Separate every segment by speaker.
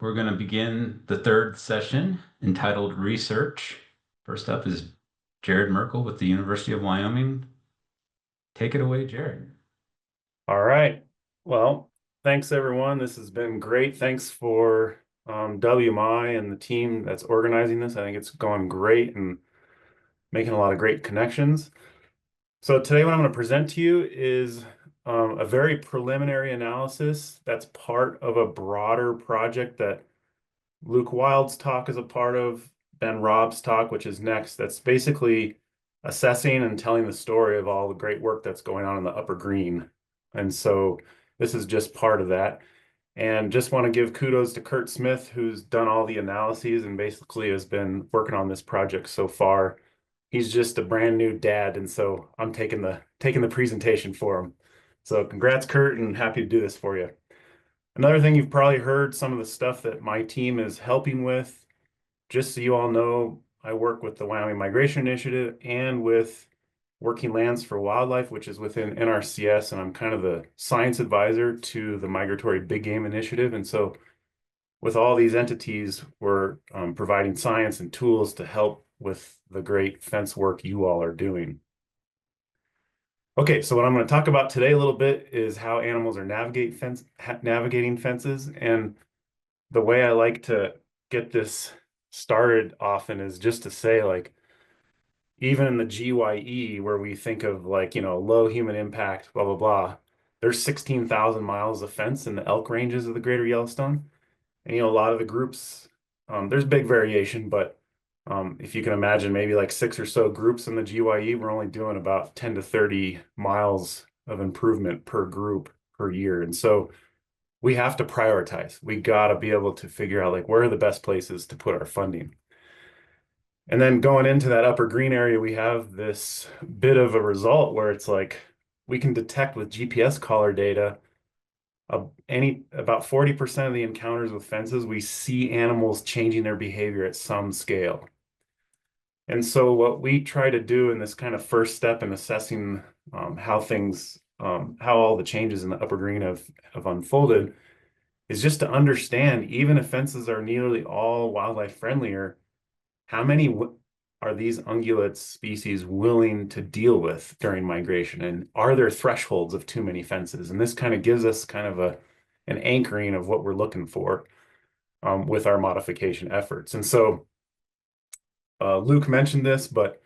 Speaker 1: We're going to begin the third session entitled Research. First up is Jerod Merkle with the University of Wyoming. Take it away, Jerod.
Speaker 2: All right. Well, thanks everyone. This has been great. Thanks for WMI and the team that's organizing this. I think it's going great and making a lot of great connections. So today what I'm going to present to you is a very preliminary analysis that's part of a broader project that Luke Wild's talk is a part of, Ben Robb's talk, which is next. That's basically assessing and telling the story of all the great work that's going on in the upper green. And so this is just part of that. And just want to give kudos to Kurt Smith, who's done all the analyses and basically has been working on this project so far. He's just a brand new dad, and so I'm taking the presentation for him. So congrats, Kurt, and happy to do this for you. Another thing you've probably heard some of the stuff that my team is helping with. Just so you all know, I work with the Wyoming Migration Initiative and with Working Lands for Wildlife, which is within NRCS, and I'm kind of the science advisor to the Migratory Big Game Initiative. And so with all these entities, we're providing science and tools to help with the great fence work you all are doing. Okay, so what I'm going to talk about today a little bit is how animals are navigating fences. And the way I like to get this started often is just to say, like, even in the GYE, where we think of like, low human impact, blah, blah, blah, there's 16,000 miles of fence in the elk ranges of the Greater Yellowstone. And, a lot of the groups, there's big variation, but if you can imagine maybe like 6 or so groups in the GYE, we're only doing about 10 to 30 miles of improvement per group per year. And so we have to prioritize. We got to be able to figure out like where are the best places to put our funding. And then going into that upper green area, we have this bit of a result where it's like we can detect with GPS collar data about 40% of the encounters with fences, we see animals changing their behavior at some scale. And so what we try to do in this kind of first step in assessing how all the changes in the upper green have unfolded is just to understand, even if fences are nearly all wildlife friendlier, how many are these ungulate species willing to deal with during migration? And are there thresholds of too many fences? And this kind of gives us kind of an anchoring of what we're looking for with our modification efforts. And so Luke mentioned this, but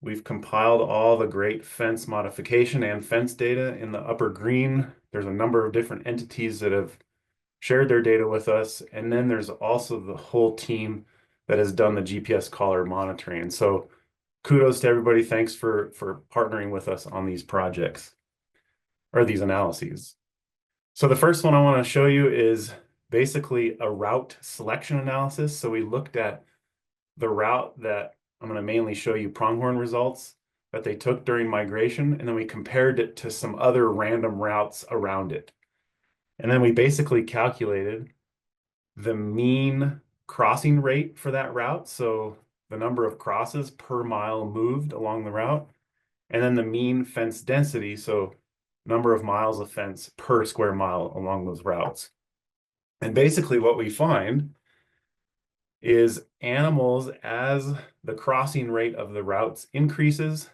Speaker 2: we've compiled all the great fence modification and fence data in the upper green. There's a number of different entities that have shared their data with us. And then there's also the whole team that has done the GPS collar monitoring. And so kudos to everybody. Thanks for partnering with us on these projects or these analyses. So the first one I want to show you is basically a route selection analysis. So we looked at the route that I'm going to mainly show you pronghorn results that they took during migration, and then we compared it to some other random routes around it. And then we basically calculated the mean crossing rate for that route, so the number of crosses per mile moved along the route, and then the mean fence density, so number of miles of fence per square mile along those routes. And basically what we find is animals, as the crossing rate of the routes increases,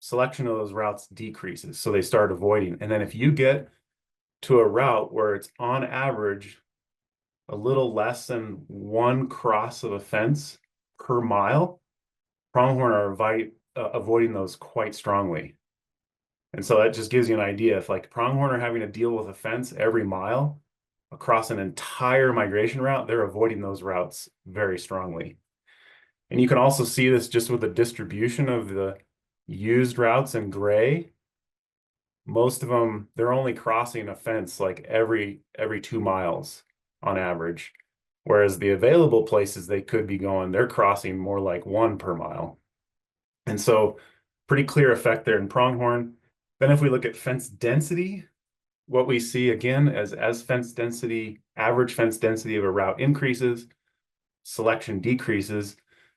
Speaker 2: selection of those routes decreases, so they start avoiding. And then if you get to a route where it's on average a little less than one cross of a fence per mile, pronghorn are avoiding those quite strongly. And so that just gives you an idea. If like pronghorn are having to deal with a fence every mile across an entire migration route, they're avoiding those routes very strongly. And you can also see this just with the distribution of the used routes in gray. Most of them, they're only crossing a fence like every 2 miles on average. Whereas the available places they could be going, they're crossing more like 1 per mile. And so pretty clear effect there in pronghorn. Then if we look at fence density, what we see again as fence density, average fence density of a route increases, selection decreases.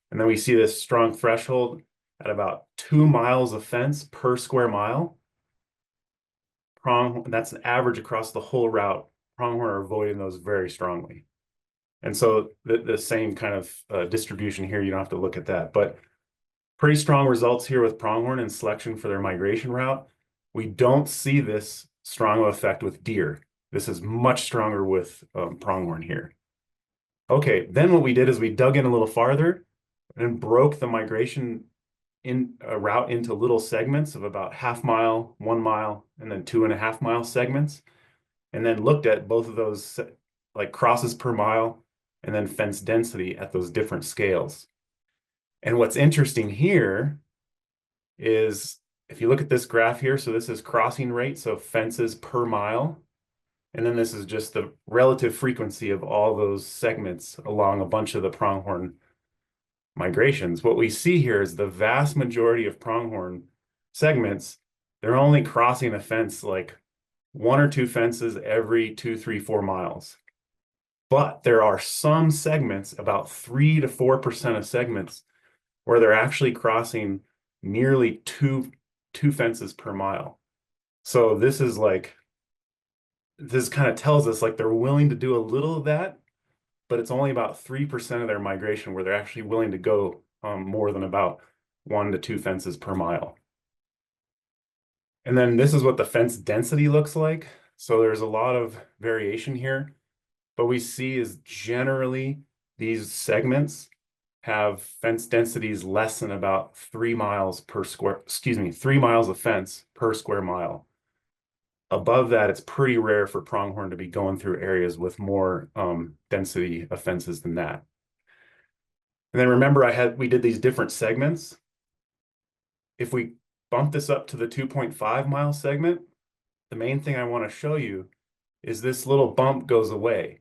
Speaker 2: And then we see this strong threshold at about 2 miles of fence per square mile. That's an average across the whole route. Pronghorn are avoiding those very strongly. And so the same kind of distribution here, you don't have to look at that. But pretty strong results here with pronghorn and selection for their migration route. We don't see this strong of effect with deer. This is much stronger with pronghorn here. Okay, then what we did is we dug in a little farther and broke the migration in a route into little segments of about half mile, 1 mile, and then 2.5 mile segments, and then looked at both of those like crosses per mile and then fence density at those different scales. And what's interesting here is if you look at this graph here, so this is crossing rate, so fences per mile, and then this is just the relative frequency of all those segments along a bunch of the pronghorn migrations. What we see here is the vast majority of pronghorn segments, they're only crossing a fence like 1 or 2 fences every 2, 3, 4 miles. But there are some segments, about 3 to 4% of segments, where they're actually crossing nearly two fences per mile. So this kind of tells us like they're willing to do a little of that, but it's only about 3% of their migration where they're actually willing to go more than about 1 to 2 fences per mile. And then this is what the fence density looks like. So there's a lot of variation here, but we see is generally these segments have fence densities less than about 3 miles per square, 3 miles of fence per square mile. Above that, it's pretty rare for pronghorn to be going through areas with more density of fences than that. And then remember, we did these different segments. If we bump this up to the 2.5 mile segment, the main thing I want to show you is this little bump goes away.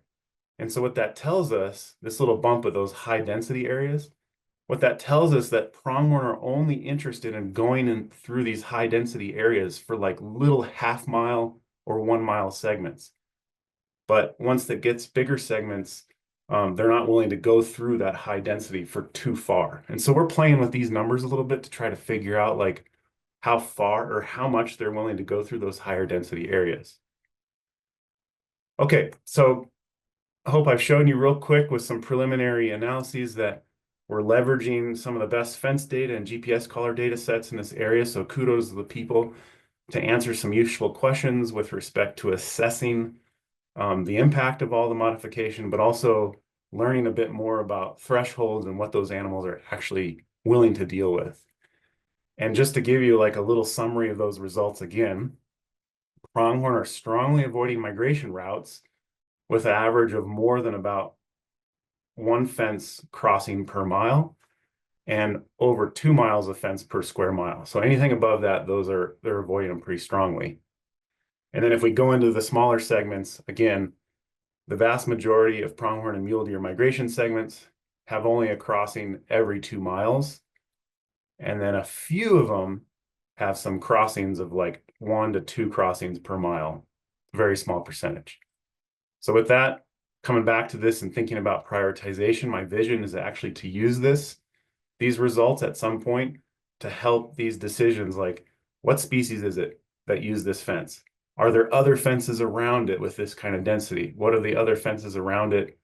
Speaker 2: And so what that tells us, this little bump of those high density areas, what that tells us that pronghorn are only interested in going in through these high density areas for like little half mile or 1 mile segments. But once that gets bigger segments, they're not willing to go through that high density for too far. And so we're playing with these numbers a little bit to try to figure out like how far or how much they're willing to go through those higher density areas. Okay, so I hope I've shown you real quick with some preliminary analyses that we're leveraging some of the best fence data and GPS collar data sets in this area. So kudos to the people to answer some useful questions with respect to assessing the impact of all the modification, but also learning a bit more about thresholds and what those animals are actually willing to deal with. And just to give you like a little summary of those results again, pronghorn are strongly avoiding migration routes with an average of more than about 1 fence crossing per mile and over 2 miles of fence per square mile. So anything above that, they're avoiding them pretty strongly. And then if we go into the smaller segments, again, the vast majority of pronghorn and mule deer migration segments have only a crossing every 2 miles. And then a few of them have some crossings of like 1 to 2 crossings per mile, very small percentage. So with that, coming back to this and thinking about prioritization, my vision is actually to use these results at some point to help these decisions, like what species is it that use this fence? Are there other fences around it with this kind of density? What are the other fences around it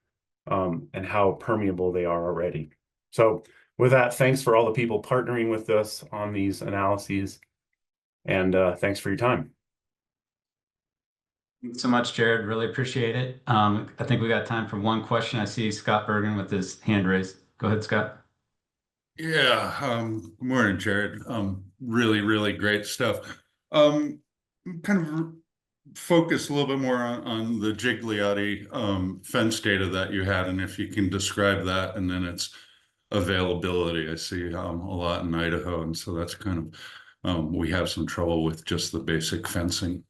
Speaker 2: and how permeable they are already? So with that, thanks for all the people partnering with us on these analyses, and thanks for your time.
Speaker 1: Thanks so much, Jerod. Really appreciate it. I think we got time for one question. I see Scott Bergen with his hand raised. Go ahead, Scott.
Speaker 3: Yeah, good morning, Jerod. Really, really great stuff. Kind of focus a little bit more on the Gigliotti fence data that you had, and if you can describe that, and then its availability. I see a lot in Idaho, and so that's kind of we have some trouble with just the basic fencing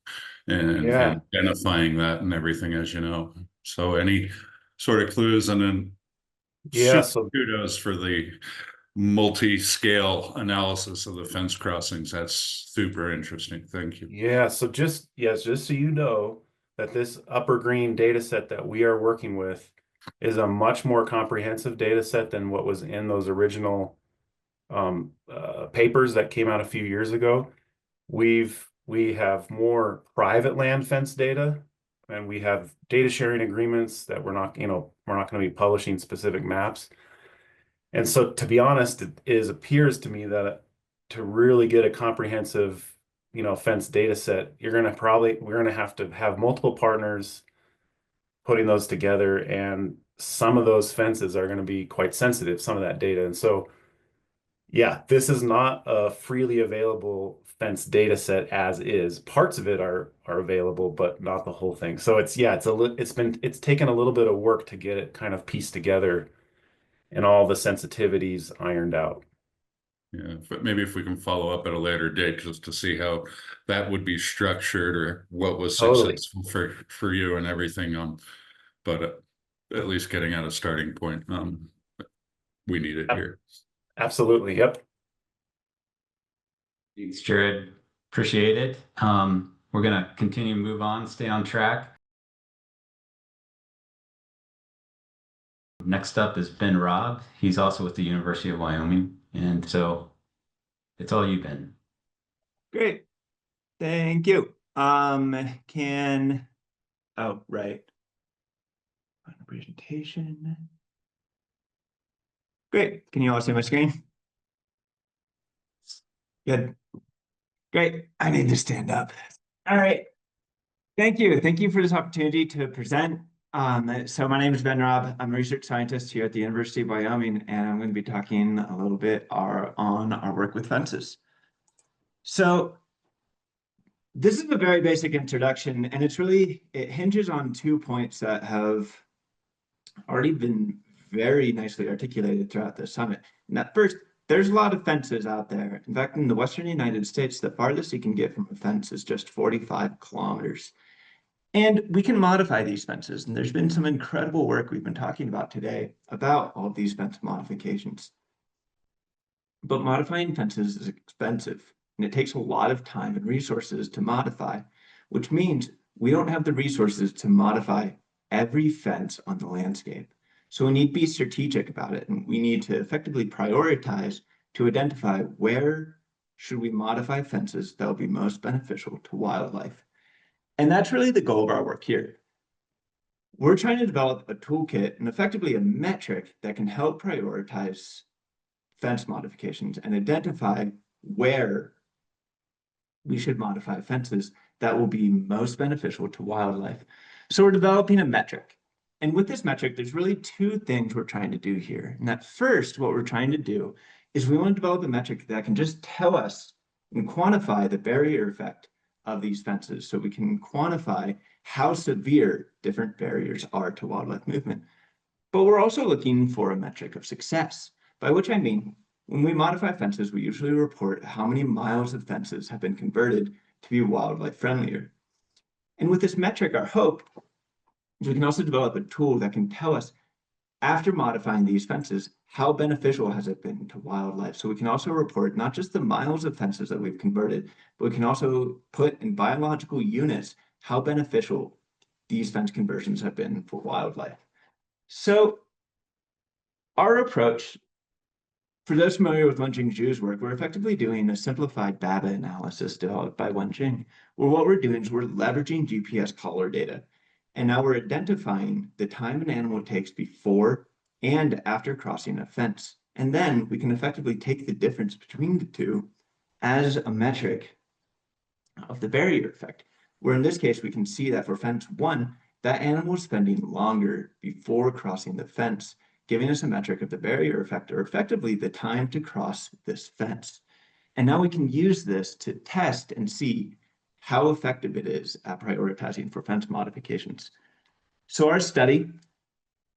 Speaker 3: and identifying that and everything, as you know. So any sort of clues, and then
Speaker 2: So
Speaker 3: kudos for the multi-scale analysis of the fence crossings. That's super interesting. Thank you.
Speaker 2: so just so you know that this upper green data set that we are working with is a much more comprehensive data set than what was in those original papers that came out a few years ago. We have more private land fence data and we have data sharing agreements that we're not going to be publishing specific maps. And so, to be honest, it appears to me that to really get a comprehensive, fence data set, we're going to have multiple partners putting those together, and some of those fences are going to be quite sensitive, some of that data. And so, yeah, this is not a freely available fence data set as is. Parts of it are available, but not the whole thing. So it's taken a little bit of work to get it kind of pieced together and all the sensitivities ironed out.
Speaker 3: Yeah, but maybe if we can follow up at a later date just to see how that would be structured or what was
Speaker 2: Totally.
Speaker 3: successful for you and everything. But at least getting at a starting point. We need it here.
Speaker 2: Absolutely. Yep.
Speaker 1: Thanks, Jerod. Appreciate it. We're going to continue to move on, stay on track. Next up is Ben Robb. He's also with the University of Wyoming. And so it's all you, Ben.
Speaker 4: Great. Thank you. Oh, right. On the presentation. Great. Can you all see my screen? Good. Great. I need to stand up. All right. Thank you. Thank you for this opportunity to present. So my name is Ben Robb. I'm a research scientist here at the University of Wyoming, and I'm going to be talking a little bit on our work with fences. So this is a very basic introduction, and it hinges on 2 points that have already been very nicely articulated throughout the summit. And that first, there's a lot of fences out there. In fact, in the Western United States, the farthest you can get from a fence is just 45 kilometers. And we can modify these fences. And there's been some incredible work we've been talking about today about all of these fence modifications. But modifying fences is expensive, and it takes a lot of time and resources to modify, which means we don't have the resources to modify every fence on the landscape. So we need to be strategic about it, and we need to effectively prioritize to identify where should we modify fences that will be most beneficial to wildlife. And that's really the goal of our work here. We're trying to develop a toolkit and effectively a metric that can help prioritize fence modifications and identify where we should modify fences that will be most beneficial to wildlife. So we're developing a metric. And with this metric, there's really 2 things we're trying to do here. And at first, what we're trying to do is we want to develop a metric that can just tell us and quantify the barrier effect of these fences, so we can quantify how severe different barriers are to wildlife movement. But we're also looking for a metric of success, by which I mean, when we modify fences, we usually report how many miles of fences have been converted to be wildlife friendlier. And with this metric, our hope is we can also develop a tool that can tell us, after modifying these fences, how beneficial has it been to wildlife? So we can also report not just the miles of fences that we've converted, but we can also put in biological units how beneficial these fence conversions have been for wildlife. So our approach, for those familiar with Wenjing Zhu's work, we're effectively doing a simplified BABA analysis developed by Wenjing, where what we're doing is we're leveraging GPS collar data. And now we're identifying the time an animal takes before and after crossing a fence. And then we can effectively take the difference between the two as a metric of the barrier effect, where in this case, we can see that for fence 1, that animal is spending longer before crossing the fence, giving us a metric of the barrier effect, or effectively the time to cross this fence. And now we can use this to test and see how effective it is at prioritizing for fence modifications. So our study,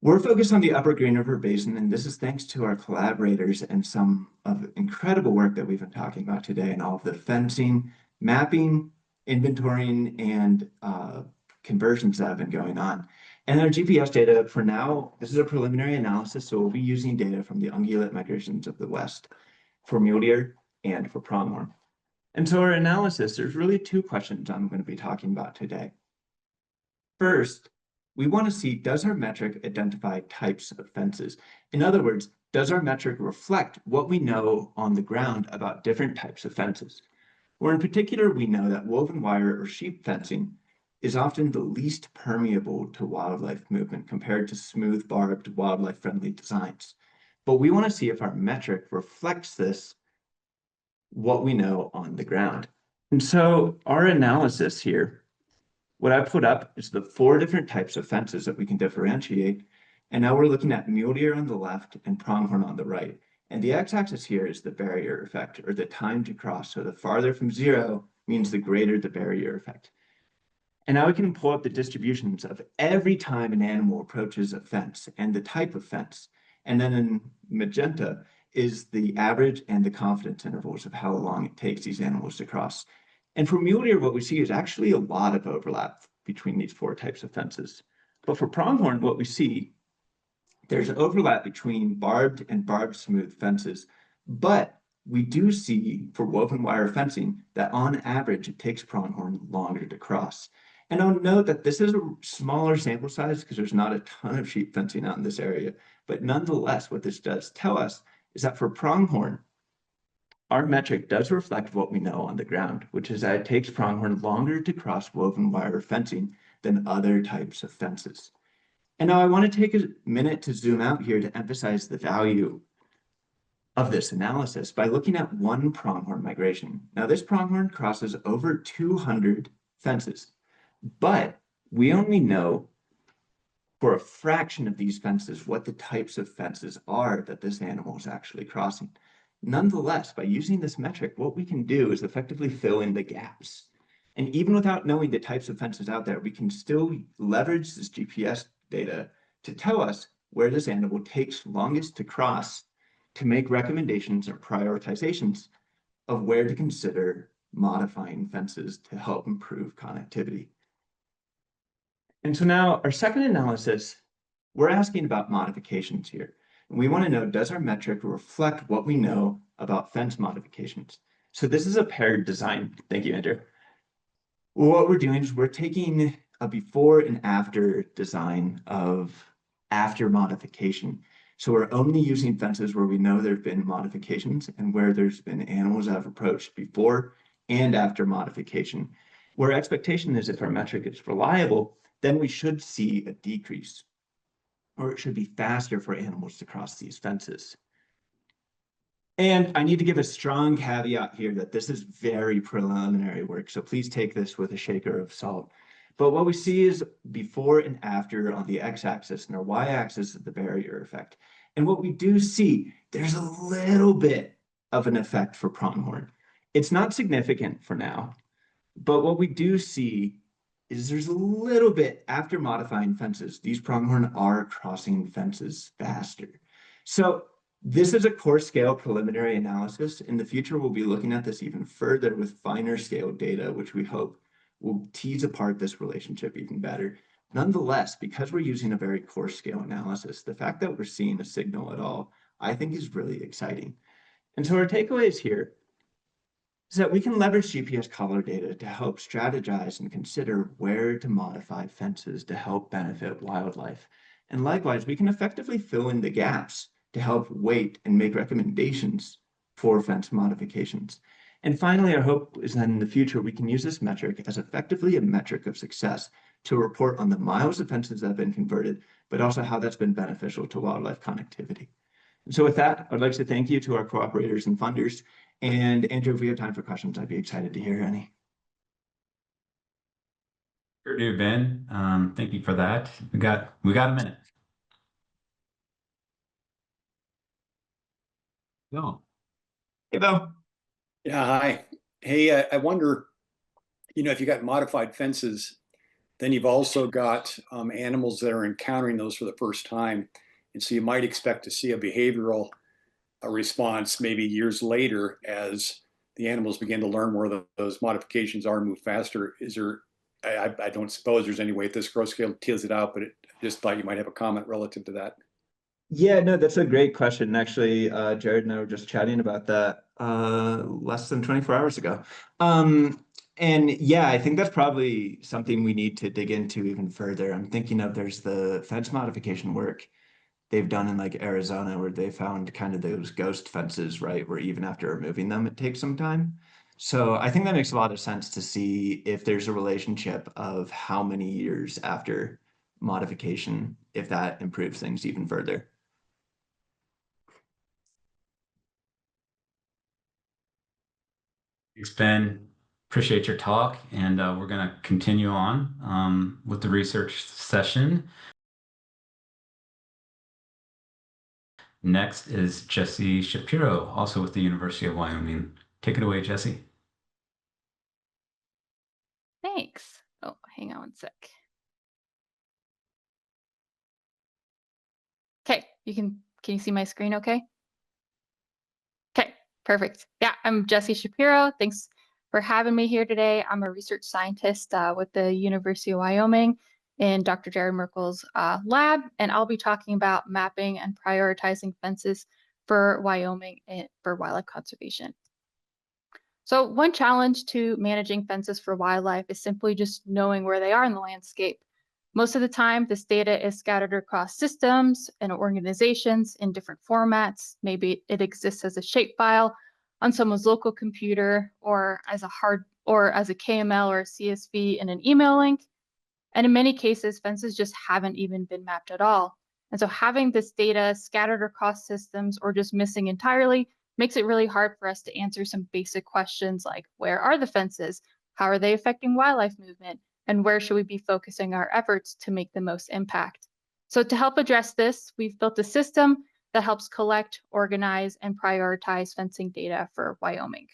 Speaker 4: we're focused on the Upper Green River Basin, and this is thanks to our collaborators and some of the incredible work that we've been talking about today, and all of the fencing, mapping, inventorying, and conversions that have been going on. And our GPS data, for now, this is a preliminary analysis, so we'll be using data from the ungulate migrations of the West for mule deer and for pronghorn. And so our analysis, there's really 2 questions I'm going to be talking about today. First, we want to see, does our metric identify types of fences? In other words, does our metric reflect what we know on the ground about different types of fences? Or in particular, we know that woven wire or sheep fencing is often the least permeable to wildlife movement compared to smooth, barbed, wildlife-friendly designs. But we want to see if our metric reflects this, what we know on the ground. And so our analysis here, what I put up is the 4 different types of fences that we can differentiate. And now we're looking at mule deer on the left and pronghorn on the right. And the x-axis here is the barrier effect, or the time to cross. So the farther from 0 means the greater the barrier effect. And now we can pull up the distributions of every time an animal approaches a fence and the type of fence. And then in magenta is the average and the confidence intervals of how long it takes these animals to cross. And for mule deer, what we see is actually a lot of overlap between these 4 types of fences. But for pronghorn, what we see, there's an overlap between barbed and barbed smooth fences. But we do see for woven wire fencing that on average, it takes pronghorn longer to cross. And I'll note that this is a smaller sample size because there's not a ton of sheep fencing out in this area. But nonetheless, what this does tell us is that for pronghorn, our metric does reflect what we know on the ground, which is that it takes pronghorn longer to cross woven wire fencing than other types of fences. And now I want to take a minute to zoom out here to emphasize the value of this analysis by looking at one pronghorn migration. Now this pronghorn crosses over 200 fences, but we only know for a fraction of these fences what the types of fences are that this animal is actually crossing. Nonetheless, by using this metric, what we can do is effectively fill in the gaps. And even without knowing the types of fences out there, we can still leverage this GPS data to tell us where this animal takes longest to cross to make recommendations or prioritizations of where to consider modifying fences to help improve connectivity. And so now our second analysis, we're asking about modifications here. And we want to know, does our metric reflect what we know about fence modifications? So this is a paired design. Thank you, Andrew. Well, what we're doing is we're taking a before and after design of after modification. So we're only using fences where we know there have been modifications and where there's been animals that have approached before and after modification. Where expectation is if our metric is reliable, then we should see a decrease, or it should be faster for animals to cross these fences. And I need to give a strong caveat here that this is very preliminary work, so please take this with a shaker of salt. But what we see is before and after on the x-axis, and our y-axis is the barrier effect. And what we do see, there's a little bit of an effect for pronghorn. It's not significant for now, but what we do see is there's a little bit after modifying fences. These pronghorn are crossing fences faster. So this is a coarse scale preliminary analysis. In the future, we'll be looking at this even further with finer scale data, which we hope will tease apart this relationship even better. Nonetheless, because we're using a very coarse scale analysis, the fact that we're seeing a signal at all, I think is really exciting. And so our takeaways here is that we can leverage GPS color data to help strategize and consider where to modify fences to help benefit wildlife. And likewise, we can effectively fill in the gaps to help weight and make recommendations for fence modifications. And finally, our hope is that in the future, we can use this metric as effectively a metric of success to report on the miles of fences that have been converted, but also how that's been beneficial to wildlife connectivity. And so with that, I'd like to thank you to our cooperators and funders. And Andrew, if we have time for questions, I'd be excited to hear any.
Speaker 1: Sure do, Ben. Thank you for that. We got a minute. Go.
Speaker 4: Hey, Bo.
Speaker 5: Yeah, hi. Hey, I wonder, if you got modified fences, then you've also got animals that are encountering those for the first time. And so you might expect to see a behavioral response maybe years later as the animals begin to learn where those modifications are and move faster. I don't suppose there's any way at this growth scale to tease it out, but I just thought you might have a comment relative to that.
Speaker 4: Yeah, no, that's a great question. Actually, Jerod and I were just chatting about that less than 24 hours ago. And yeah, I think that's probably something we need to dig into even further. I'm thinking of there's the fence modification work they've done in like Arizona where they found kind of those ghost fences, right? Where even after removing them, it takes some time. So I think that makes a lot of sense to see if there's a relationship of how many years after modification, if that improves things even further.
Speaker 1: Thanks, Ben. Appreciate your talk, and we're going to continue on with the research session. Next is Jessie Shapiro, also with the University of Wyoming. Take it away, Jessie.
Speaker 6: Thanks. Oh, hang on one sec. Okay, can you see my screen okay? Okay, perfect. Yeah, I'm Jessie Shapiro. Thanks for having me here today. I'm a research scientist with the University of Wyoming in Dr. Jerod Merkle's lab, and I'll be talking about mapping and prioritizing fences for Wyoming for wildlife conservation. So one challenge to managing fences for wildlife is simply just knowing where they are in the landscape. Most of the time, this data is scattered across systems and organizations in different formats. Maybe it exists as a shapefile on someone's local computer or as a KML or a CSV in an email link. And in many cases, fences just haven't even been mapped at all. And so having this data scattered across systems or just missing entirely makes it really hard for us to answer some basic questions like, where are the fences? How are they affecting wildlife movement? And where should we be focusing our efforts to make the most impact? So to help address this, we've built a system that helps collect, organize, and prioritize fencing data for Wyoming.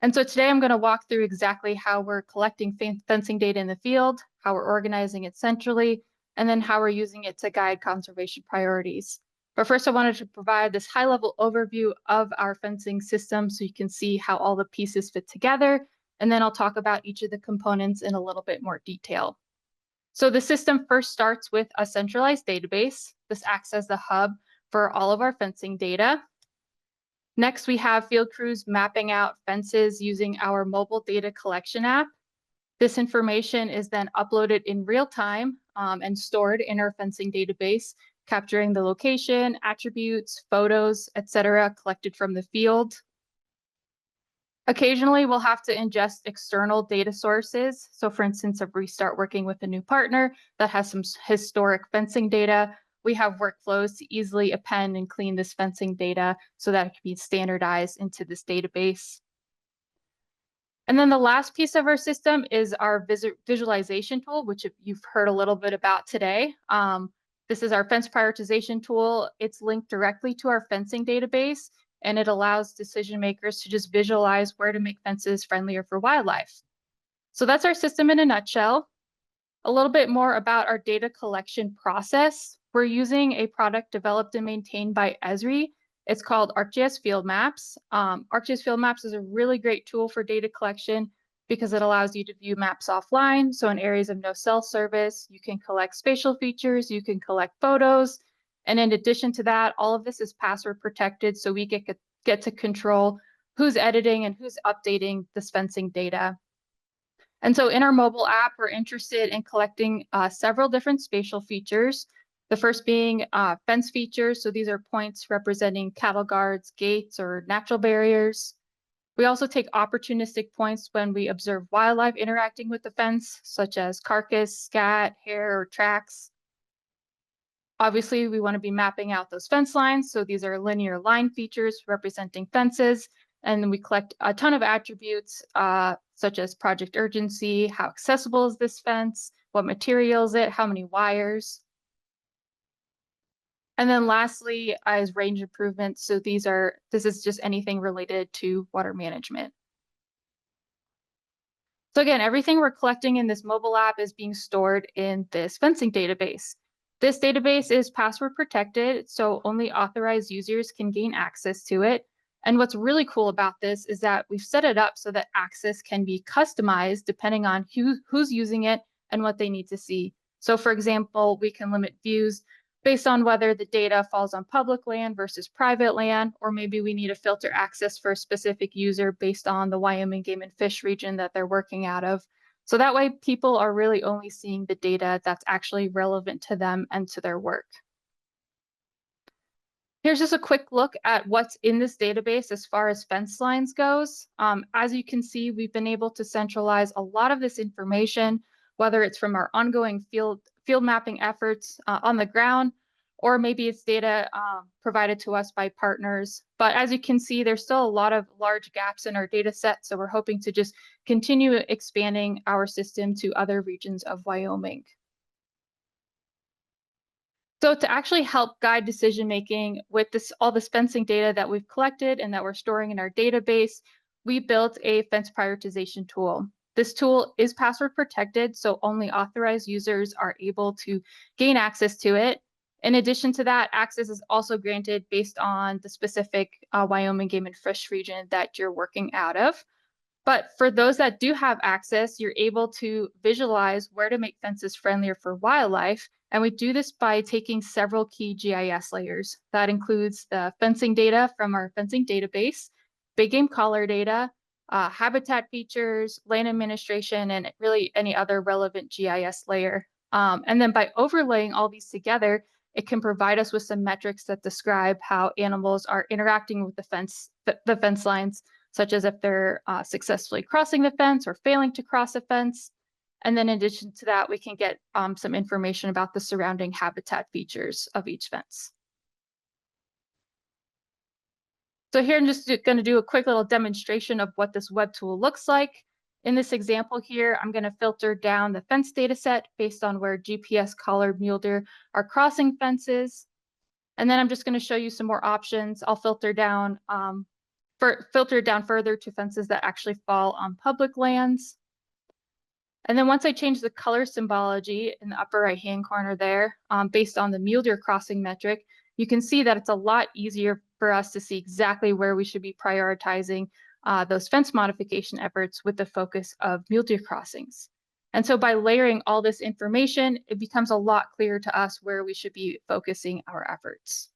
Speaker 6: And so today I'm going to walk through exactly how we're collecting fencing data in the field, how we're organizing it centrally, and then how we're using it to guide conservation priorities. But first, I wanted to provide this high-level overview of our fencing system so you can see how all the pieces fit together, and then I'll talk about each of the components in a little bit more detail. So the system first starts with a centralized database. This acts as the hub for all of our fencing data. Next, we have field crews mapping out fences using our mobile data collection app. This information is then uploaded in real time and stored in our fencing database, capturing the location, attributes, photos, etc., collected from the field. Occasionally, we'll have to ingest external data sources. So for instance, if we start working with a new partner that has some historic fencing data, we have workflows to easily append and clean this fencing data so that it can be standardized into this database. And then the last piece of our system is our visualization tool, which you've heard a little bit about today. This is our fence prioritization tool. It's linked directly to our fencing database, and it allows decision makers to just visualize where to make fences friendlier for wildlife. So that's our system in a nutshell. A little bit more about our data collection process. We're using a product developed and maintained by Esri. It's called ArcGIS Field Maps. ArcGIS Field Maps is a really great tool for data collection because it allows you to view maps offline. So in areas of no cell service, you can collect spatial features, you can collect photos. And in addition to that, all of this is password protected, so we get to control who's editing and who's updating this fencing data. And so in our mobile app, we're interested in collecting several different spatial features. The first being fence features. So these are points representing cattle guards, gates, or natural barriers. We also take opportunistic points when we observe wildlife interacting with the fence, such as carcass, scat, hair, or tracks. Obviously, we want to be mapping out those fence lines. So these are linear line features representing fences. And then we collect a ton of attributes, such as project urgency, how accessible is this fence, what material is it, how many wires. And then lastly is range improvements. So this is just anything related to water management. So again, everything we're collecting in this mobile app is being stored in this fencing database. This database is password protected, so only authorized users can gain access to it. And what's really cool about this is that we've set it up so that access can be customized depending on who's using it and what they need to see. So for example, we can limit views based on whether the data falls on public land versus private land, or maybe we need to filter access for a specific user based on the Wyoming Game and Fish region that they're working out of. So that way people are really only seeing the data that's actually relevant to them and to their work. Here's just a quick look at what's in this database as far as fence lines goes. As you can see, we've been able to centralize a lot of this information, whether it's from our ongoing field mapping efforts on the ground, or maybe it's data provided to us by partners. But as you can see, there's still a lot of large gaps in our data set. So we're hoping to just continue expanding our system to other regions of Wyoming. So to actually help guide decision-making with all this fencing data that we've collected and that we're storing in our database, we built a fence prioritization tool. This tool is password protected, so only authorized users are able to gain access to it. In addition to that, access is also granted based on the specific Wyoming Game and Fish region that you're working out of. But for those that do have access, you're able to visualize where to make fences friendlier for wildlife. And we do this by taking several key GIS layers. That includes the fencing data from our fencing database, big game collar data, habitat features, land administration, and really any other relevant GIS layer. And then by overlaying all these together, it can provide us with some metrics that describe how animals are interacting with the fence lines, such as if they're successfully crossing the fence or failing to cross a fence. And then in addition to that, we can get some information about the surrounding habitat features of each fence. So here I'm just going to do a quick little demonstration of what this web tool looks like. In this example here, I'm going to filter down the fence data set based on where GPS collared mule deer are crossing fences. And then I'm just going to show you some more options. I'll filter down further to fences that actually fall on public lands. And then once I change the color symbology in the upper right-hand corner there, based on the mule deer crossing metric, you can see that it's a lot easier for us to see exactly where we should be prioritizing those fence modification efforts with the focus of mule deer crossings. And so by layering all this information, it becomes a lot clearer to us where we should be focusing our efforts.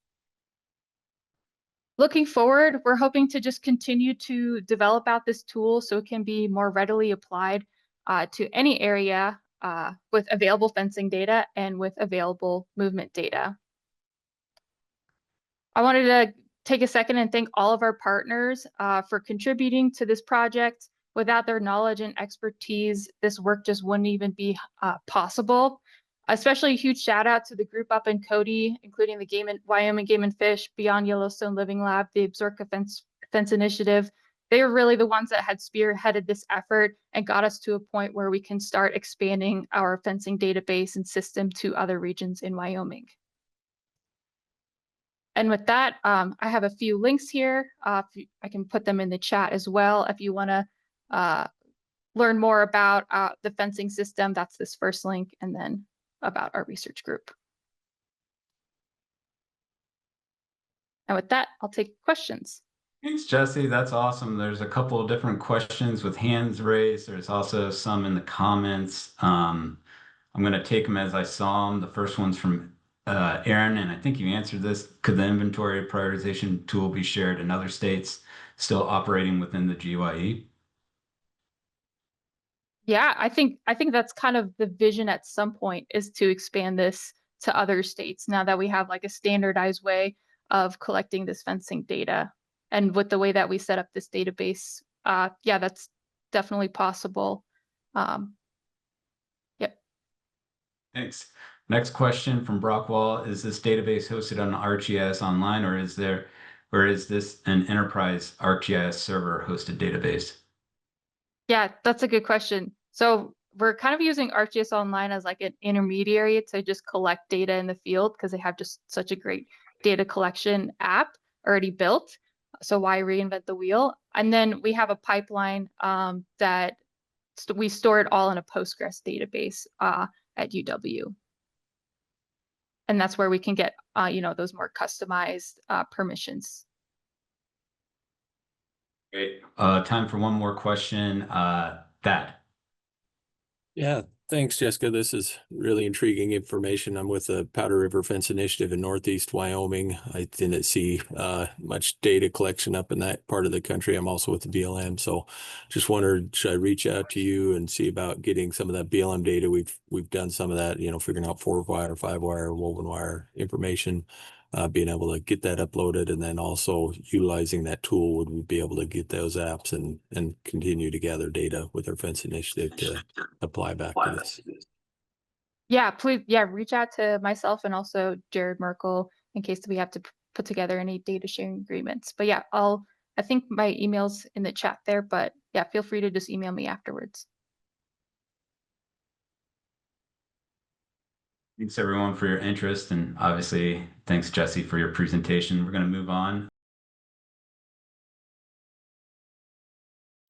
Speaker 6: Looking forward, we're hoping to just continue to develop out this tool so it can be more readily applied to any area with available fencing data and with available movement data. I wanted to take a second and thank all of our partners for contributing to this project. Without their knowledge and expertise, this work just wouldn't even be possible. Especially a huge shout out to the group up in Cody, including the Wyoming Game and Fish, Beyond Yellowstone Living Lab, the Absorka Fence Initiative. They were really the ones that had spearheaded this effort and got us to a point where we can start expanding our fencing database and system to other regions in Wyoming. And with that, I have a few links here. I can put them in the chat as well. If you want to learn more about the fencing system, that's this first link, and then about our research group. And with that, I'll take questions.
Speaker 1: Thanks, Jessie. That's awesome. There's a couple of different questions with hands raised. There's also some in the comments. I'm going to take them as I saw them. The first one's from Aaron, and I think you answered this. Could the inventory prioritization tool be shared in other states still operating within the GYE?
Speaker 6: Yeah, I think that's kind of the vision at some point, is to expand this to other states now that we have like a standardized way of collecting this fencing data. And with the way that we set up this database, yeah, that's definitely possible. Yep.
Speaker 1: Thanks. Next question from Brockwall. Is this database hosted on ArcGIS Online, or is this an enterprise ArcGIS server hosted database?
Speaker 6: Yeah, that's a good question. So we're kind of using ArcGIS Online as like an intermediary to just collect data in the field because they have just such a great data collection app already built. So why reinvent the wheel? And then we have a pipeline that we store it all in a Postgres database at UW. And that's where we can get, those more customized permissions.
Speaker 1: Great. Time for one more question. Thad.
Speaker 7: Yeah, thanks, Jessica. This is really intriguing information. I'm with the Powder River Fence Initiative in Northeast Wyoming. I didn't see much data collection up in that part of the country. I'm also with the BLM, so just wondered, should I reach out to you and see about getting some of that BLM data? We've done some of that, figuring out 4-wire, 5-wire, woven wire information. being able to get that uploaded, and then also utilizing that tool, would we be able to get those apps and continue to gather data with our fence initiative to apply back to this?
Speaker 6: Yeah, please, yeah, reach out to myself and also Jerod Merkle in case we have to put together any data sharing agreements. But yeah, I think my email's in the chat there, but yeah, feel free to just email me afterwards.
Speaker 1: Thanks everyone for your interest, and obviously thanks Jessie for your presentation. We're going to move on.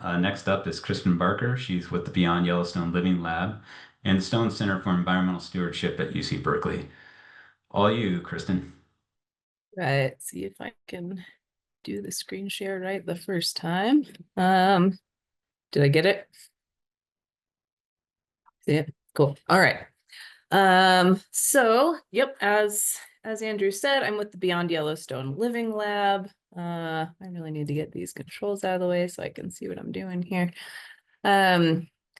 Speaker 1: Next up is Kristin Barker. She's with the Beyond Yellowstone Living Lab and the Stone Center for Environmental Stewardship at UC Berkeley. All you, Kristin.
Speaker 8: Right, see if I can do the screen share right the first time. Did I get it? Yeah, cool. All right. So yep, as Andrew said, I'm with the Beyond Yellowstone Living Lab. I really need to get these controls out of the way so I can see what I'm doing here.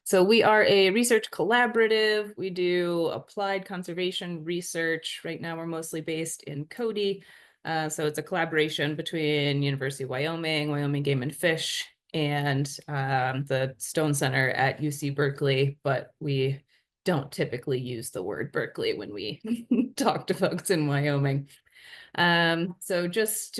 Speaker 8: So we are a research collaborative. We do applied conservation research. Right now we're mostly based in Cody. So it's a collaboration between University of Wyoming, Wyoming Game and Fish, and the Stone Center at UC Berkeley, but we don't typically use the word Berkeley when we talk to folks in Wyoming. So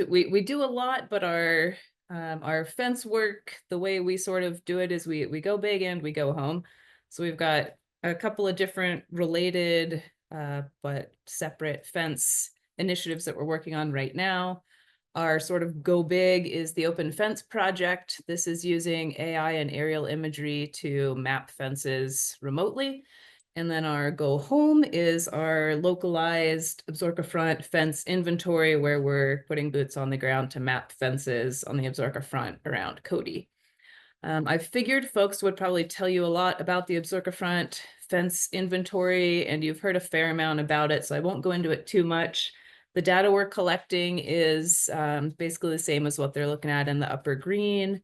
Speaker 8: we do a lot, but our fence work, the way we sort of do it is we go big and we go home. So we've got a couple of different related but separate fence initiatives that we're working on right now. Our sort of go big is the Open Fence Project. This is using AI and aerial imagery to map fences remotely. And then our go home is our localized Absaroka Front fence inventory, where we're putting boots on the ground to map fences on the Absaroka Front around Cody. I figured folks would probably tell you a lot about the Absaroka Front fence inventory, and you've heard a fair amount about it, so I won't go into it too much. The data we're collecting is basically the same as what they're looking at in the upper green.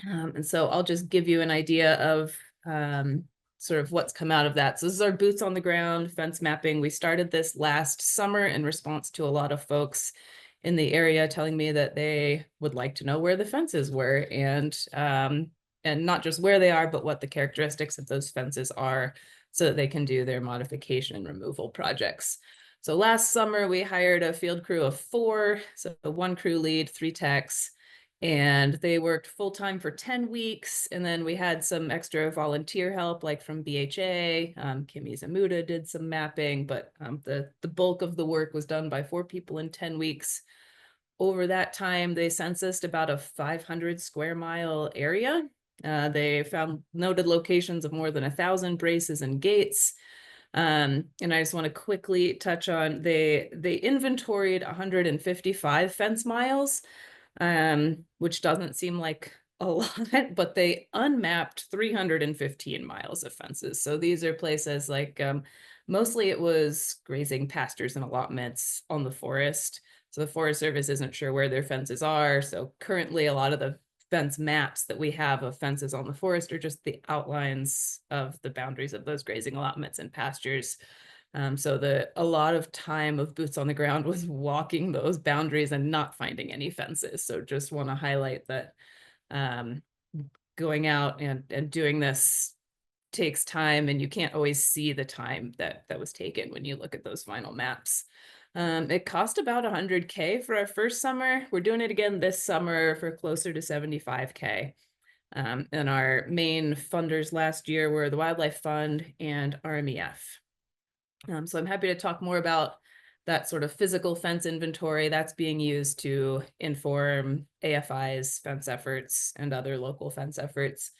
Speaker 8: And so I'll just give you an idea of sort of what's come out of that. So this is our boots on the ground fence mapping. We started this last summer in response to a lot of folks in the area telling me that they would like to know where the fences were, and not just where they are, but what the characteristics of those fences are, so that they can do their modification and removal projects. So last summer we hired a field crew of 4, so 1 crew lead, 3 techs, and they worked full-time for 10 weeks. And then we had some extra volunteer help, like from BHA. Kimmy Zamuda did some mapping, but the bulk of the work was done by 4 people in 10 weeks. Over that time, they censused about a 500 square mile area. They found noted locations of more than 1,000 braces and gates. And I just want to quickly touch on, they inventoried 155 fence miles, which doesn't seem like a lot, but they unmapped 315 miles of fences. So these are places like, mostly it was grazing pastures and allotments on the forest. So the Forest Service isn't sure where their fences are. So currently a lot of the fence maps that we have of fences on the forest are just the outlines of the boundaries of those grazing allotments and pastures. So a lot of time of boots on the ground was walking those boundaries and not finding any fences. So just want to highlight that going out and doing this takes time, and you can't always see the time that was taken when you look at those final maps. It cost about $100K for our first summer. We're doing it again this summer for closer to $75K. And our main funders last year were the Wildlife Fund and RMEF. So I'm happy to talk more about that sort of physical fence inventory that's being used to inform AFI's fence efforts and other local fence efforts.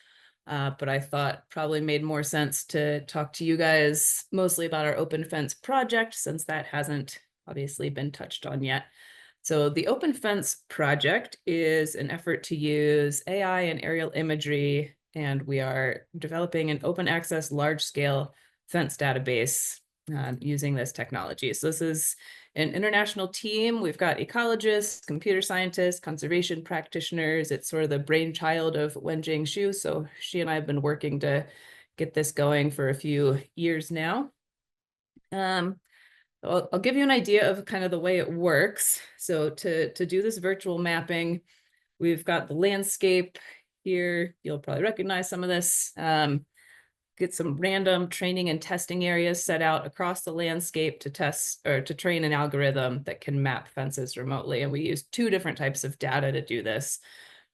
Speaker 8: But I thought probably made more sense to talk to you guys mostly about our Open Fence project, since that hasn't obviously been touched on yet. So the Open Fence project is an effort to use AI and aerial imagery, and we are developing an open access large-scale fence database using this technology. So this is an international team. We've got ecologists, computer scientists, conservation practitioners. It's sort of the brainchild of Wenjing Xu. So she and I have been working to get this going for a few years now. I'll give you an idea of kind of the way it works. So to do this virtual mapping, we've got the landscape here. You'll probably recognize some of this. Get some random training and testing areas set out across the landscape to test or to train an algorithm that can map fences remotely. And we use two different types of data to do this.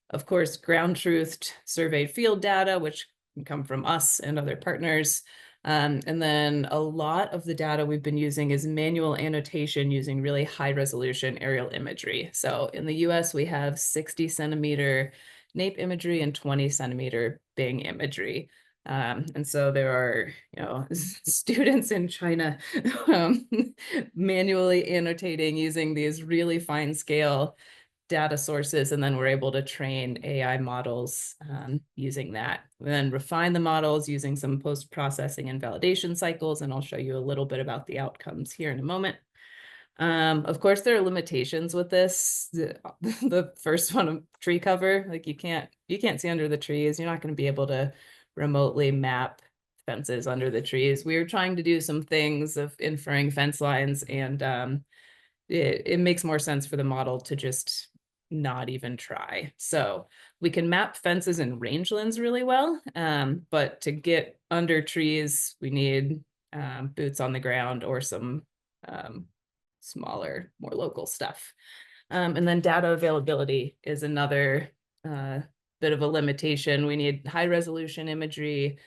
Speaker 8: Of course, ground truthed surveyed field data, which can come from us and other partners. And then a lot of the data we've been using is manual annotation using really high resolution aerial imagery. So in the US, we have 60 centimeter NAPE imagery and 20 centimeter Bing imagery. And so there are, students in China manually annotating using these really fine scale data sources, and then we're able to train AI models using that. We then refine the models using some post-processing and validation cycles, and I'll show you a little bit about the outcomes here in a moment. Of course, there are limitations with this. The first one, tree cover, like you can't see under the trees. You're not going to be able to remotely map fences under the trees. We were trying to do some things of inferring fence lines, and it makes more sense for the model to just not even try. So we can map fences and rangelands really well, but to get under trees, we need boots on the ground or some smaller, more local stuff. And then data availability is another bit of a limitation. We need high resolution imagery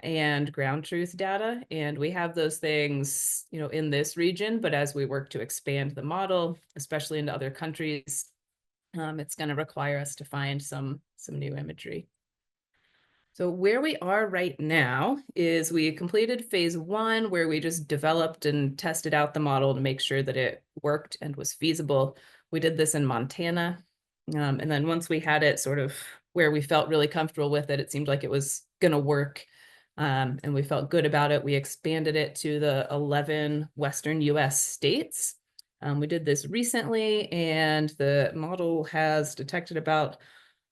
Speaker 8: and ground truth data, and we have those things, in this region, but as we work to expand the model, especially into other countries, it's going to require us to find some new imagery. So where we are right now is we completed phase 1, where we just developed and tested out the model to make sure that it worked and was feasible. We did this in Montana. And then once we had it sort of where we felt really comfortable with it, it seemed like it was going to work. And we felt good about it. We expanded it to the 11 Western US states. We did this recently, and the model has detected about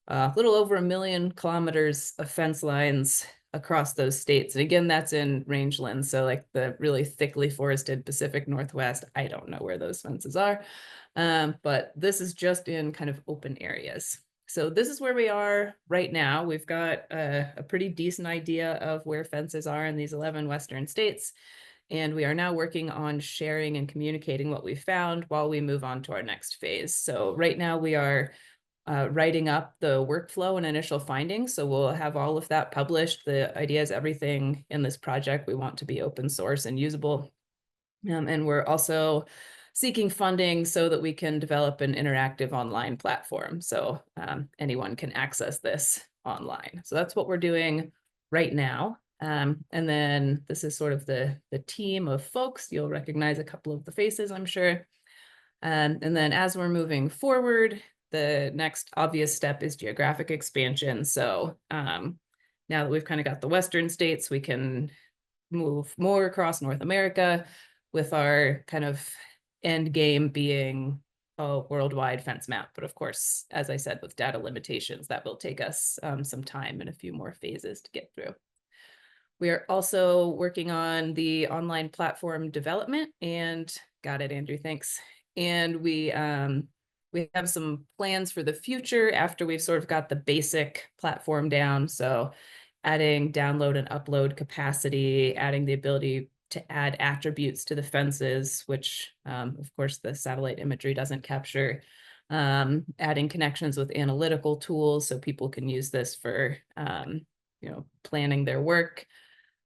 Speaker 8: a little over 1 million kilometers of fence lines across those states. And again, that's in rangelands. So like the really thickly forested Pacific Northwest, I don't know where those fences are. But this is just in kind of open areas. So this is where we are right now. We've got a pretty decent idea of where fences are in these 11 Western states. And we are now working on sharing and communicating what we found while we move on to our next phase. So right now we are writing up the workflow and initial findings. So we'll have all of that published. The idea is everything in this project we want to be open source and usable. And we're also seeking funding so that we can develop an interactive online platform. So anyone can access this online. So that's what we're doing right now. And then this is sort of the team of folks. You'll recognize a couple of the faces, I'm sure. And then as we're moving forward, the next obvious step is geographic expansion. So now that we've kind of got the Western states, we can move more across North America, with our kind of end game being a worldwide fence map. But of course, as I said, with data limitations, that will take us some time and a few more phases to get through. We are also working on the online platform development, and got it, Andrew, thanks. And we have some plans for the future after we've sort of got the basic platform down. So adding download and upload capacity, adding the ability to add attributes to the fences, which of course the satellite imagery doesn't capture, adding connections with analytical tools so people can use this for planning their work.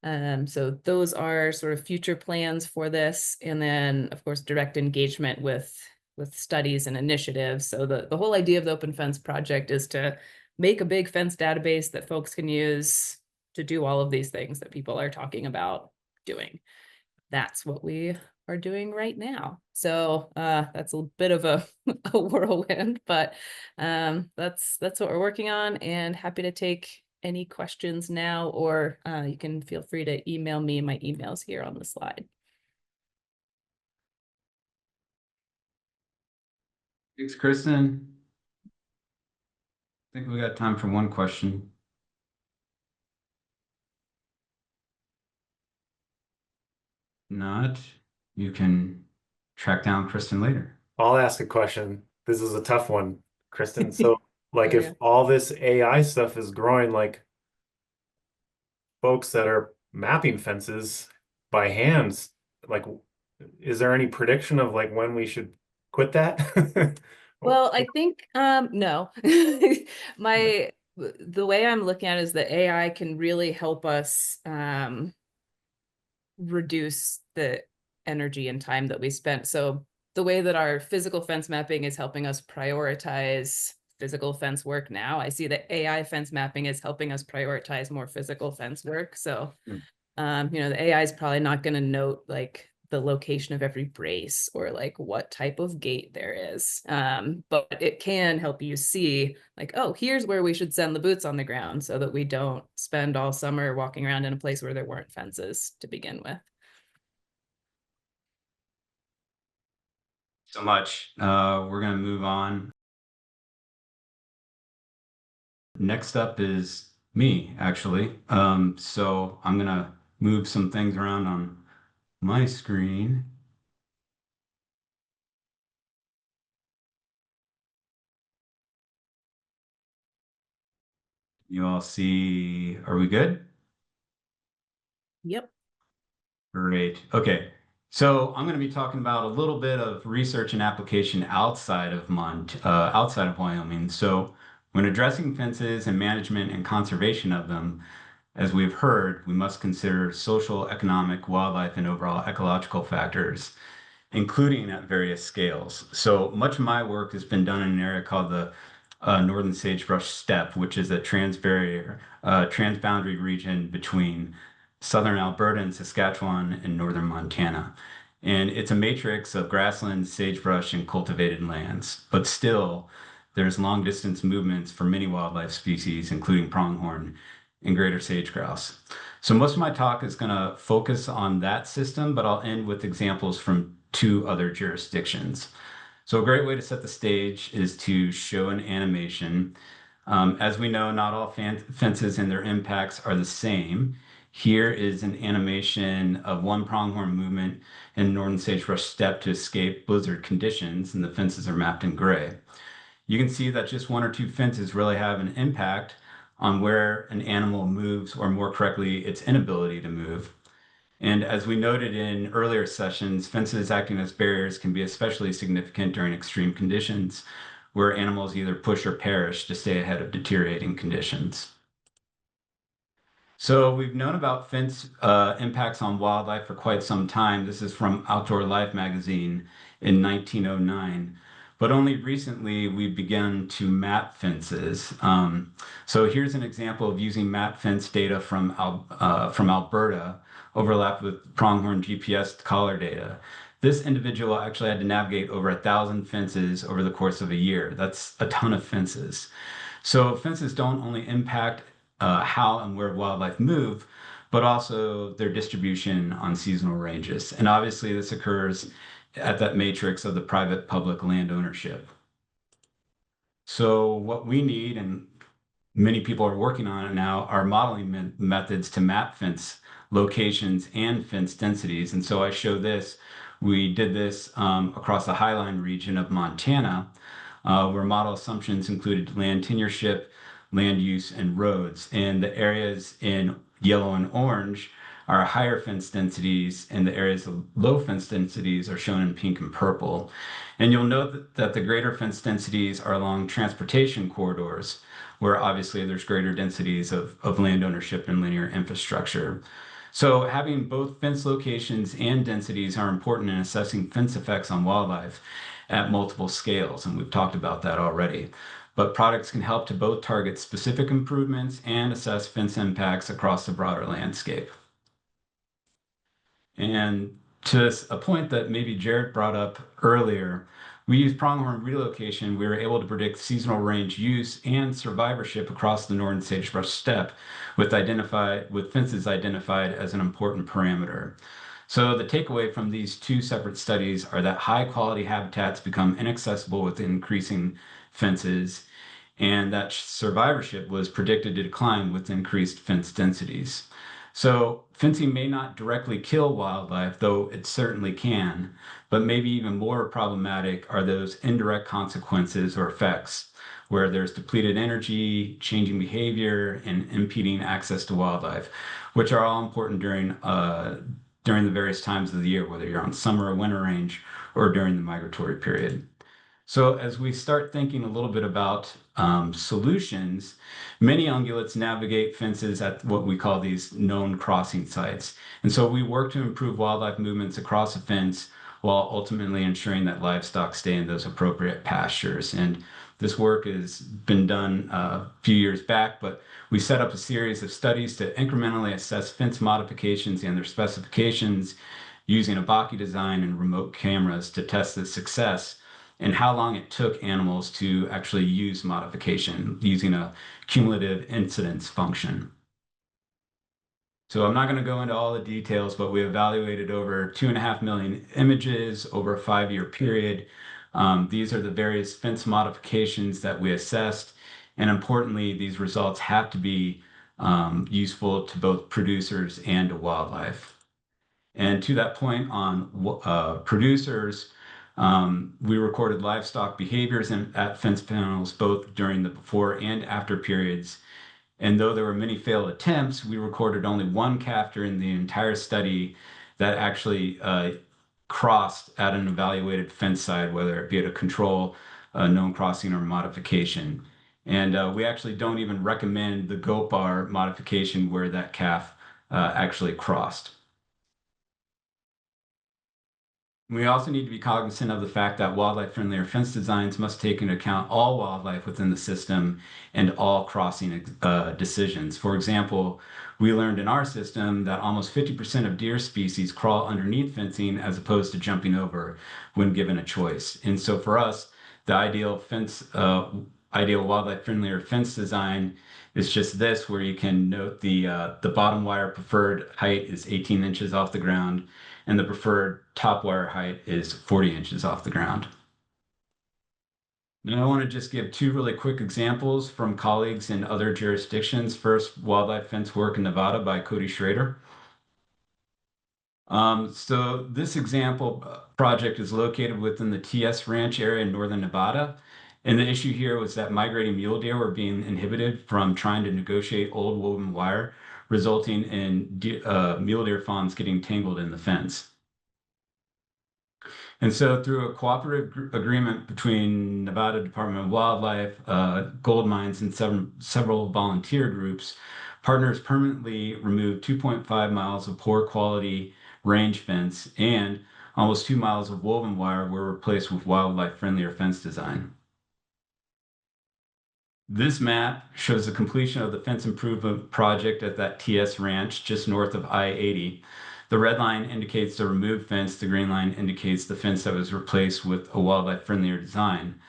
Speaker 8: So those are sort of future plans for this. And then of course, direct engagement with studies and initiatives. So the whole idea of the Open Fence Project is to make a big fence database that folks can use to do all of these things that people are talking about doing. That's what we are doing right now. So that's a bit of a whirlwind, but that's what we're working on, and happy to take any questions now, or you can feel free to email me. My email's here on the slide.
Speaker 1: Thanks, Kristin. I think we got time for one question. Not. you can track down Kristin later.
Speaker 2: I'll ask a question. This is a tough one, Kristin. So, like,
Speaker 8: Yeah.
Speaker 2: if all this AI stuff is growing, like folks that are mapping fences by hands, like, is there any prediction of like when we should quit that?
Speaker 8: Well, I think no. The way I'm looking at it is that AI can really help us reduce the energy and time that we spent. So the way that our physical fence mapping is helping us prioritize physical fence work now, I see that AI fence mapping is helping us prioritize more physical fence work. So the AI is probably not going to note like the location of every brace or like what type of gate there is. But it can help you see like, oh, here's where we should send the boots on the ground so that we don't spend all summer walking around in a place where there weren't fences to begin with.
Speaker 1: So much. We're going to move on. Next up is me, actually. So I'm going to move some things around on my screen. You all see, are we good?
Speaker 8: Yep.
Speaker 1: Great. Okay. So I'm going to be talking about a little bit of research and application outside of Wyoming. So when addressing fences and management and conservation of them, as we've heard, we must consider social, economic, wildlife, and overall ecological factors, including at various scales. So much of my work has been done in an area called the Northern Sagebrush Steppe, which is a transboundary region between southern Alberta and Saskatchewan and northern Montana. And it's a matrix of grassland, sagebrush, and cultivated lands. But still, there's long distance movements for many wildlife species, including pronghorn and greater sage grouse. So most of my talk is going to focus on that system, but I'll end with examples from 2 other jurisdictions. So a great way to set the stage is to show an animation. As we know, not all fences and their impacts are the same. Here is an animation of one pronghorn movement in northern sagebrush steppe to escape blizzard conditions, and the fences are mapped in gray. You can see that just 1 or 2 fences really have an impact on where an animal moves, or more correctly, its inability to move. And as we noted in earlier sessions, fences acting as barriers can be especially significant during extreme conditions, where animals either push or perish to stay ahead of deteriorating conditions. So we've known about fence impacts on wildlife for quite some time. This is from Outdoor Life magazine in 1909. But only recently we've begun to map fences. So here's an example of using map fence data from Alberta overlapped with pronghorn GPS collar data. This individual actually had to navigate over 1,000 fences over the course of a year. That's a ton of fences. So fences don't only impact how and where wildlife move, but also their distribution on seasonal ranges. And obviously this occurs at that matrix of the private-public land ownership. So what we need, and many people are working on it now, are modeling methods to map fence locations and fence densities. And so I show this. We did this across the Highline region of Montana, where model assumptions included land tenureship, land use, and roads. And the areas in yellow and orange are higher fence densities, and the areas of low fence densities are shown in pink and purple. And you'll note that the greater fence densities are along transportation corridors, where obviously there's greater densities of land ownership and linear infrastructure. So having both fence locations and densities are important in assessing fence effects on wildlife at multiple scales, and we've talked about that already. But products can help to both target specific improvements and assess fence impacts across the broader landscape. And to a point that maybe Jerod brought up earlier, we use pronghorn relocation. We were able to predict seasonal range use and survivorship across the northern sagebrush steppe with fences identified as an important parameter. So the takeaway from these 2 separate studies are that high quality habitats become inaccessible with increasing fences, and that survivorship was predicted to decline with increased fence densities. So fencing may not directly kill wildlife, though it certainly can, but maybe even more problematic are those indirect consequences or effects where there's depleted energy, changing behavior, and impeding access to wildlife, which are all important during the various times of the year, whether you're on summer or winter range or during the migratory period. So as we start thinking a little bit about solutions, many ungulates navigate fences at what we call these known crossing sites. And so we work to improve wildlife movements across a fence while ultimately ensuring that livestock stay in those appropriate pastures. And this work has been done a few years back, but we set up a series of studies to incrementally assess fence modifications and their specifications using a Baki design and remote cameras to test the success and how long it took animals to actually use modification using a cumulative incidence function. So I'm not going to go into all the details, but we evaluated over 2.5 million images over a 5-year period. These are the various fence modifications that we assessed. And importantly, these results have to be useful to both producers and to wildlife. And to that point on producers, we recorded livestock behaviors at fence panels both during the before and after periods. And though there were many failed attempts, we recorded only one calf during the entire study that actually crossed at an evaluated fence side, whether it be at a control, known crossing, or modification. And we actually don't even recommend the goat bar modification where that calf actually crossed. We also need to be cognizant of the fact that wildlife-friendlier fence designs must take into account all wildlife within the system and all crossing decisions. For example, we learned in our system that almost 50% of deer species crawl underneath fencing as opposed to jumping over when given a choice. And so for us, the ideal wildlife-friendlier fence design is just this, where you can note the bottom wire preferred height is 18 inches off the ground, and the preferred top wire height is 40 inches off the ground. Now I want to just give 2 really quick examples from colleagues in other jurisdictions. First, wildlife fence work in Nevada by Cody Schrader. So this example project is located within the TS Ranch area in northern Nevada. And the issue here was that migrating mule deer were being inhibited from trying to negotiate old woven wire, resulting in mule deer fawns getting tangled in the fence. And so through a cooperative agreement between Nevada Department of Wildlife, gold mines, and several volunteer groups, partners permanently removed 2.5 miles of poor quality range fence, and almost 2 miles of woven wire were replaced with wildlife-friendlier fence design. This map shows the completion of the fence improvement project at that TS Ranch just north of I-80. The red line indicates the removed fence. The green line indicates the fence that was replaced with a wildlife-friendlier design.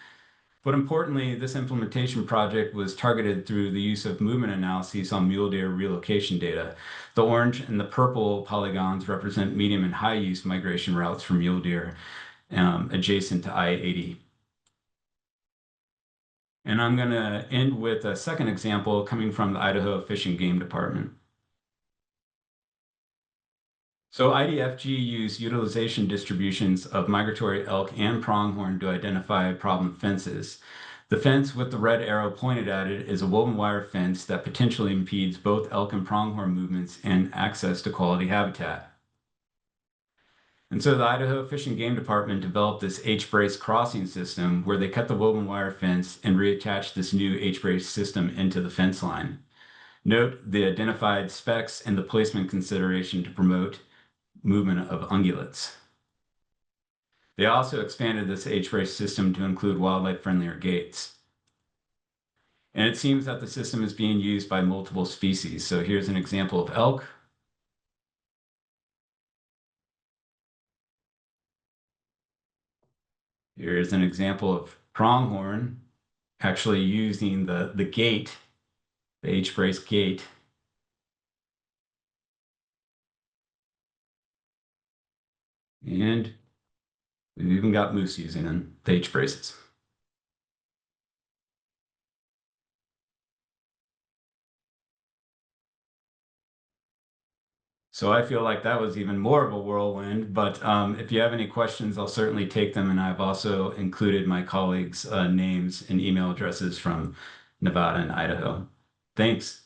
Speaker 1: But importantly, this implementation project was targeted through the use of movement analyses on mule deer relocation data. The orange and the purple polygons represent medium and high use migration routes for mule deer adjacent to I-80. And I'm going to end with a second example coming from the Idaho Fish and Game Department. So IDFG used utilization distributions of migratory elk and pronghorn to identify problem fences. The fence with the red arrow pointed at it is a woven wire fence that potentially impedes both elk and pronghorn movements and access to quality habitat. And so the Idaho Fish and Game Department developed this H-brace crossing system where they cut the woven wire fence and reattached this new H-brace system into the fence line. Note the identified specs and the placement consideration to promote movement of ungulates. They also expanded this H-brace system to include wildlife-friendlier gates. And it seems that the system is being used by multiple species. So here's an example of elk. Here's an example of pronghorn actually using the gate, the H-brace gate. And we've even got moose using the H-braces. So I feel like that was even more of a whirlwind. But if you have any questions, I'll certainly take them. And I've also included my colleagues' names and email addresses from Nevada and Idaho. Thanks.